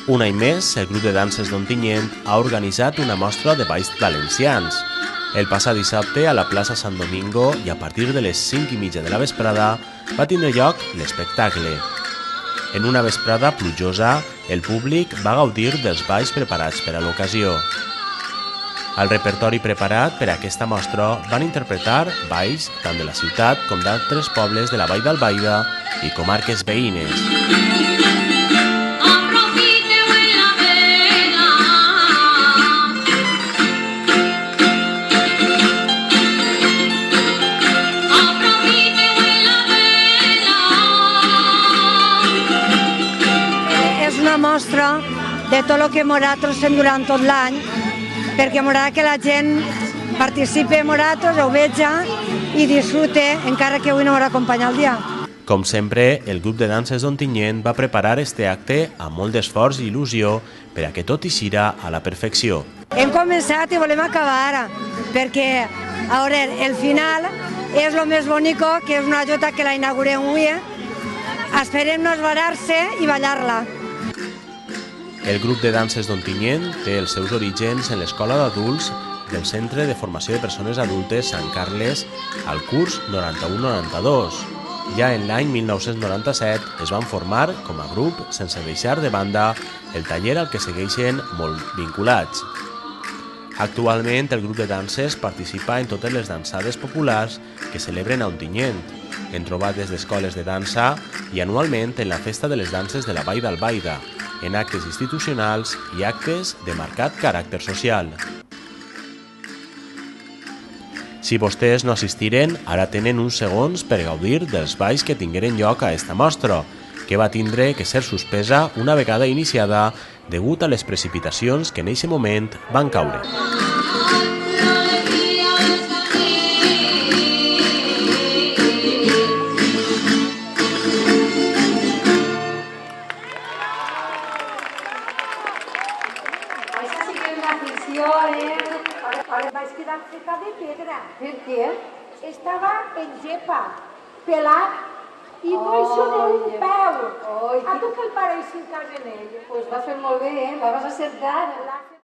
Un any més, el grup de danses d'Ontinyent ha organitzat una mostra de balls valencians. El passat dissabte a la plaça Sant Domingo i a partir de les 5:30 de la vesprada va tindre lloc l'espectacle. En una vesprada plujosa, el públic va gaudir dels balls preparats per a l'ocasió. Al repertori preparat per a aquesta mostra van interpretar balls tant de la ciutat com d'altres pobles de la Vall d'Albaida i comarques veïnes. És una mostra de tot el que nosaltres fem durant tot l'any, perquè m'agrada que la gent participi en nosaltres, ho veja i disfrute, encara que avui no m'haurà acompanyat el dia. Com sempre, el grup de danses d'Ontinyent va preparar este acte amb molt d'esforç i il·lusió per a que tot eixirà a la perfecció. Hem començat i volem acabar ara, perquè a veure, el final és el més bonic, que és una jota que la inaugurem avui. Esperem no esbarar-se i ballar-la. El grup de danses d'Ontinyent té els seus orígens en l'escola d'adults del Centre de Formació de Persones Adultes Sant Carles al curs 91-92. Ja en l'any 1997 es van formar com a grup sense deixar de banda el taller al que segueixen molt vinculats. Actualment el grup de danses participa en totes les dansades populars que celebren a Ontinyent, en trobades d'escoles de dansa i anualment en la Festa de les Danses de la Vall d'Albaida, en actes institucionals i actes de marcat caràcter social. Si vostès no assistiren, ara tenen uns segons per gaudir dels balls que tingueren lloc a esta mostra, que va tindre que ser suspesa una vegada iniciada degut a les precipitacions que en aquest moment van caure. Vaig quedar seca de pedra. Per què? Estava en gepa, pelat, i no hi sona un peu. A tu què el pare i si cas en ell? Doncs va fer molt bé, la vas acertar.